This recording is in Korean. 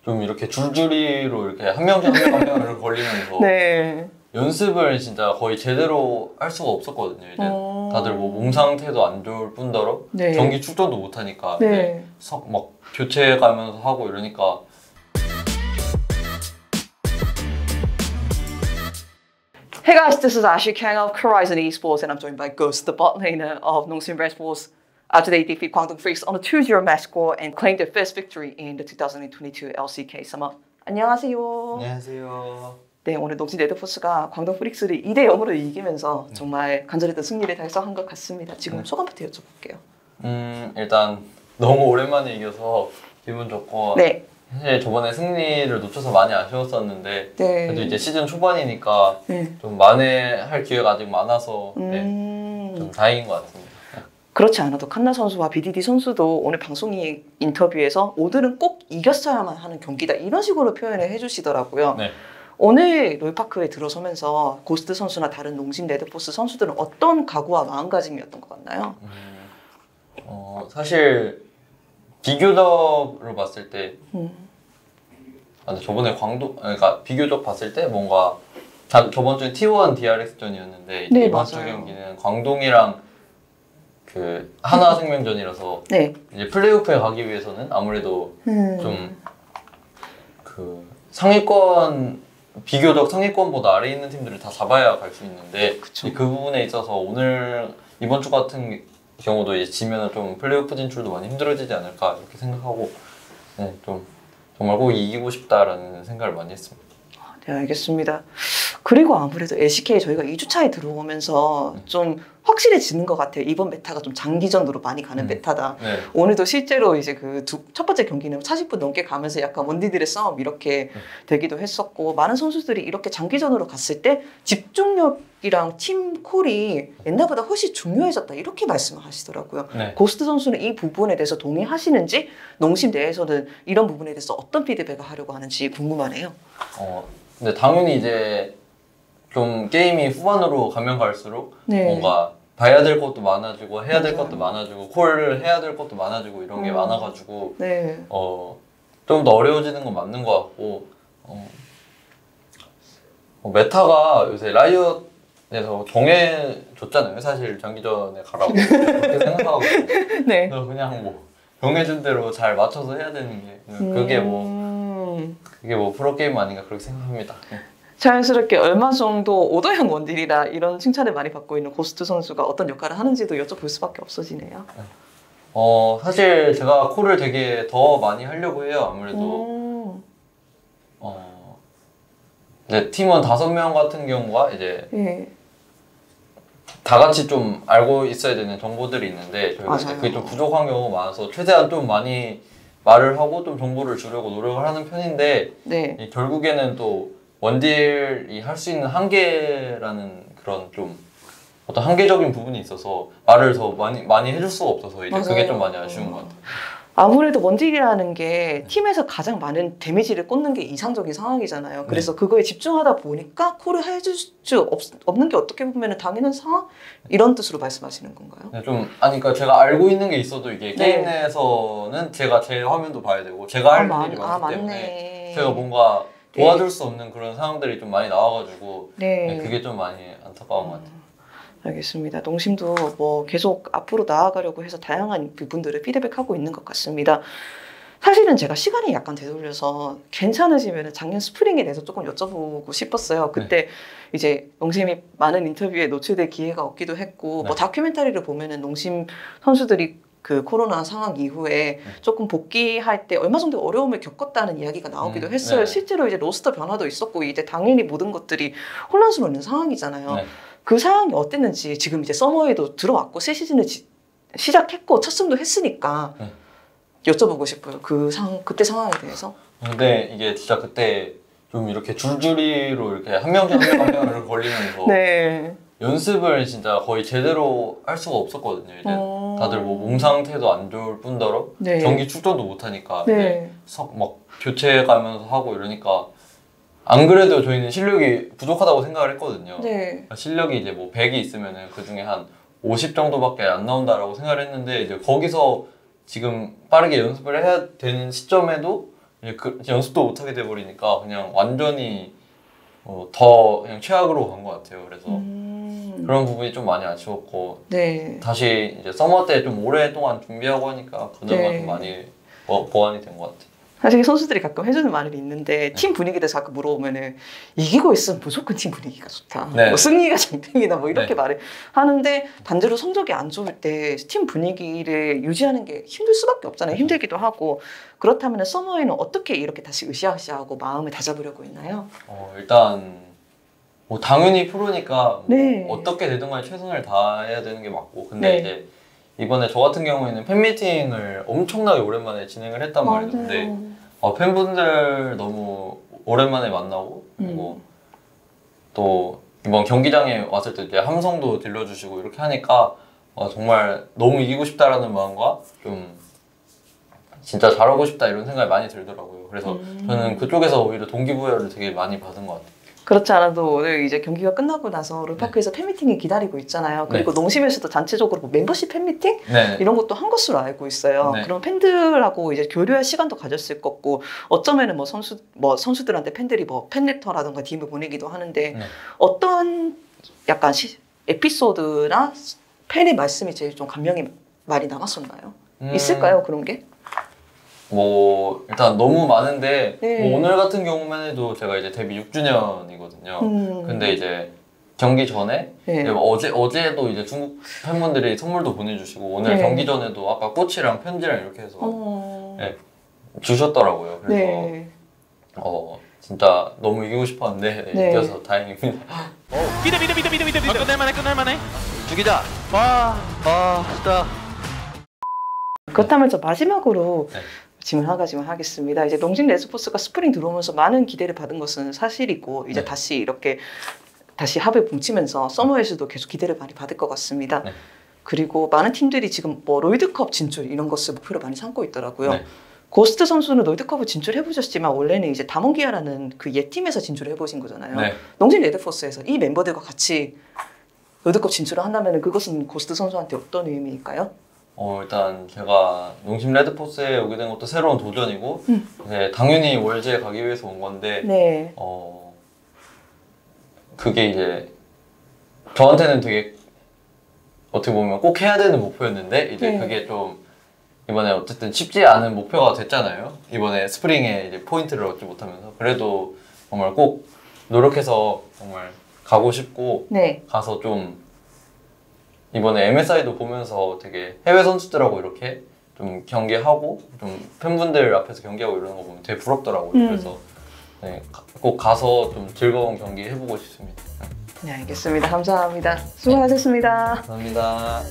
좀 이렇게 줄줄이로 이렇게 한 명씩 한 명을 걸리면서 네. 연습을 진짜 거의 제대로 할 수가 없었거든요. 이제 다들 뭐 몸 상태도 안 좋을 뿐더러 네. 경기 출전도 못 하니까 네. 막 교체 가면서 하고 이러니까. Hey guys, this is Ashley Kang of Horizon Esports, and I'm joined by Ghost, the bot laner of Nongsim Brand Sports. After they defeat Guangdong Freaks on a 2-0 match score and claim their first victory in the 2022 LCK Summer. 안녕하세요. 안녕하세요. 네, 오늘 농심 레드포스가 광동 프릭스를 2대 0으로 이기면서 정말 간절했던 승리를 달성한 것 같습니다. 지금 소감부터 여쭤볼게요. 일단 너무 오랜만에 이겨서 기분 좋고. 네. 사실 저번에 승리를 놓쳐서 많이 아쉬웠었는데 네. 그래도 이제 시즌 초반이니까 네. 좀 만회할 기회가 아직 많아서 좀 다행인 것 같습니다. 그렇지 않아도 칸나 선수와 BDD 선수도 오늘 방송이 인터뷰에서 오늘은 꼭 이겼어야만 하는 경기다 이런 식으로 표현을 해주시더라고요. 네. 오늘 롤파크에 들어서면서 고스트 선수나 다른 농심 레드포스 선수들은 어떤 각오와 마음가짐이었던 것 같나요? 사실 비교적으로 봤을 때 저번에 그러니까 비교적 봤을 때 뭔가 저번 주에 T1 DRX전이었는데 네, 이번 주 경기는 광동이랑 그 하나생명전이라서 네. 이제 플레이오프에 가기 위해서는 아무래도 좀 그 상위권 비교적 상위권보다 아래 있는 팀들을 다 잡아야 갈 수 있는데 그 부분에 있어서 이번 주 같은 경우도 이제 지면은 좀 플레이오프 진출도 많이 힘들어지지 않을까 이렇게 생각하고 좀 정말 꼭 이기고 싶다라는 생각을 많이 했습니다. 네, 알겠습니다. 그리고 아무래도 LCK 저희가 2주차에 들어오면서 좀 확실해지는 것 같아요. 이번 메타가 좀 장기전으로 많이 가는 메타다. 네. 오늘도 실제로 이제 그 첫 번째 경기는 40분 넘게 가면서 약간 원딜들의 싸움 이렇게 되기도 했었고, 많은 선수들이 이렇게 장기전으로 갔을 때 집중력이랑 팀 콜이 옛날보다 훨씬 중요해졌다 이렇게 말씀을 하시더라고요. 네. 고스트 선수는 이 부분에 대해서 동의하시는지, 농심 내에서는 이런 부분에 대해서 어떤 피드백을 하려고 하는지 궁금하네요. 근데 당연히 이제 좀 게임이 후반으로 가면 갈수록 뭔가 봐야 될 것도 많아지고 해야 될 것도 많아지고 콜을 해야 될 것도 많아지고 이런 게 많아가지고 좀 더 어려워지는 건 맞는 것 같고 메타가 요새 라이엇에서 정해줬잖아요. 사실 장기전에 가라고 그렇게 생각하고 네. 그냥 뭐 정해준 대로 잘 맞춰서 해야 되는 게 그게 뭐 프로게임 아닌가 그렇게 생각합니다. 자연스럽게 얼마 정도 오더형 원딜이라 이런 칭찬을 많이 받고 있는 고스트 선수가 어떤 역할을 하는지도 여쭤볼 수밖에 없어지네요. 사실 제가 콜을 되게 더 많이 하려고 해요. 아무래도 이제 팀원 5명 같은 경우가 이제 다 같이 좀 알고 있어야 되는 정보들이 있는데 저희가 그게 좀 부족한 경우가 많아서 최대한 좀 많이 말을 하고 좀 정보를 주려고 노력을 하는 편인데 결국에는 또 원딜이 할 수 있는 한계라는 그런 좀 어떤 한계적인 부분이 있어서 말을 더 많이 해줄 수가 없어서 이제 그게 좀 많이 아쉬운 것 같아요. 아무래도 원딜이라는 게 팀에서 가장 많은 데미지를 꽂는 게 이상적인 상황이잖아요. 그래서 그거에 집중하다 보니까 콜을 해줄 수 없는 게 어떻게 보면 당연한 상황? 이런 뜻으로 말씀하시는 건가요? 네, 그러니까 제가 알고 있는 게 있어도 이게 게임 내에서는 제가 제 화면도 봐야 되고 제가 할 일이 많기 때문에 제가 뭔가 도와줄 수 없는 그런 상황들이 좀 많이 나와가지고 그게 좀 많이 안타까운 것 같아요. 알겠습니다. 농심도 뭐 계속 앞으로 나아가려고 해서 다양한 부분들을 피드백하고 있는 것 같습니다. 사실은 제가 시간이 약간 되돌려서 괜찮으시면 작년 스프링에 대해서 조금 여쭤보고 싶었어요. 그때 이제 농심이 많은 인터뷰에 노출될 기회가 없기도 했고 뭐 다큐멘터리를 보면은 농심 선수들이 그 코로나 상황 이후에 조금 복귀할 때 얼마 정도 어려움을 겪었다는 이야기가 나오기도 했어요. 실제로 이제 로스터 변화도 있었고 이제 당연히 모든 것들이 혼란스러운 상황이잖아요. 그 상황이 어땠는지, 지금 이제 서머에도 들어왔고 새 시즌을 시작했고 첫 승도 했으니까 여쭤보고 싶어요. 그때 상황에 대해서. 근데 이게 진짜 그때 좀 이렇게 줄줄이로 이렇게 한 명씩 한 명을 걸리면서 연습을 진짜 거의 제대로 할 수가 없었거든요. 이제 다들 뭐 몸 상태도 안 좋을 뿐더러 경기 출전도 못 하니까 막 교체 가면서 하고 이러니까 안 그래도 저희는 실력이 부족하다고 생각을 했거든요. 실력이 이제 뭐 100이 있으면은 그 중에 한 50 정도밖에 안 나온다라고 생각을 했는데 이제 거기서 지금 빠르게 연습을 해야 되는 시점에도 이제 연습도 못 하게 돼 버리니까 그냥 완전히 더 그냥 최악으로 간 것 같아요. 그래서 그런 부분이 좀 많이 아쉬웠고 네. 다시 이제 서머 때 좀 오랫동안 준비하고 하니까 그 점만 네. 좀 많이 보완이 된 것 같아요. 사실 선수들이 가끔 해주는 말이 있는데 네. 팀 분위기에 대해서 자꾸 물어보면은 이기고 있으면 무조건 팀 분위기가 좋다. 네. 뭐 승리가 장땡이다 뭐 이렇게 네. 말을 하는데 반대로 성적이 안 좋을 때 팀 분위기를 유지하는 게 힘들 수밖에 없잖아요. 힘들기도 하고 그렇다면 서머에는 어떻게 이렇게 다시 으쌰으쌰하고 마음을 다잡으려고 했나요? 일단 뭐 당연히 프로니까 네. 뭐 어떻게 되든 간에 최선을 다해야 되는 게 맞고 근데 네. 이제 이번에 저 같은 경우에는 팬미팅을 엄청나게 오랜만에 진행을 했단 말이에요. 근데 팬분들 너무 오랜만에 만나고 그리고 또 이번 경기장에 왔을 때 이제 함성도 들려주시고 이렇게 하니까 정말 너무 이기고 싶다라는 마음과 좀 진짜 잘하고 싶다 이런 생각이 많이 들더라고요. 그래서 저는 그쪽에서 오히려 동기부여를 되게 많이 받은 것 같아요. 그렇지 않아도 오늘 이제 경기가 끝나고 나서 롤파크에서 팬미팅이 기다리고 있잖아요. 그리고 농심에서도 단체적으로 뭐 멤버십 팬미팅? 이런 것도 한 것으로 알고 있어요. 그럼 팬들하고 이제 교류할 시간도 가졌을 거고 어쩌면은 뭐 선수들한테 팬들이 뭐 팬레터라든가 DM을 보내기도 하는데 어떤 약간 에피소드나 팬의 말씀이 제일 좀 감명이 많이 남았었나요? 있을까요 그런 게? 뭐 일단 너무 많은데 뭐 오늘 같은 경우만 해도 제가 이제 데뷔 6주년이거든요. 근데 이제 경기 전에 어제도 이제 중국 팬분들이 선물도 보내주시고 오늘 경기 전에도 아까 꽃이랑 편지랑 이렇게 해서 주셨더라고요. 그래서 진짜 너무 이기고 싶었는데 이겨서 다행입니다. 끝낼만해. 죽이자. 진짜. 그렇다면 저 마지막으로 질문 한 가지만 하겠습니다. 이제 농심 레드포스가 스프링 들어오면서 많은 기대를 받은 것은 사실이고 이제 다시 합을 뭉치면서 서머에서도 계속 기대를 많이 받을 것 같습니다. 그리고 많은 팀들이 지금 뭐 롤드컵 진출 이런 것을 목표로 많이 삼고 있더라고요. 고스트 선수는 롤드컵을 진출해 보셨지만 원래는 이제 다몬기아라는 그 옛 팀에서 진출해 보신 거잖아요. 농심 레드포스에서 이 멤버들과 같이 롤드컵 진출을 한다면 그것은 고스트 선수한테 어떤 의미일까요? 일단 제가 농심 레드포스에 오게 된 것도 새로운 도전이고 당연히 월즈에 가기 위해서 온 건데 그게 이제 저한테는 되게 어떻게 보면 꼭 해야 되는 목표였는데 이제 그게 좀 이번에 어쨌든 쉽지 않은 목표가 됐잖아요. 이번에 스프링에 이제 포인트를 얻지 못하면서 그래도 정말 꼭 노력해서 정말 가고 싶고 가서 좀 이번에 MSI도 보면서 되게 해외 선수들하고 이렇게 좀 경기하고 좀 팬분들 앞에서 경기하고 이러는 거 보면 되게 부럽더라고요. 그래서 꼭 가서 좀 즐거운 경기 해보고 싶습니다. 네, 알겠습니다. 감사합니다. 수고하셨습니다. 감사합니다.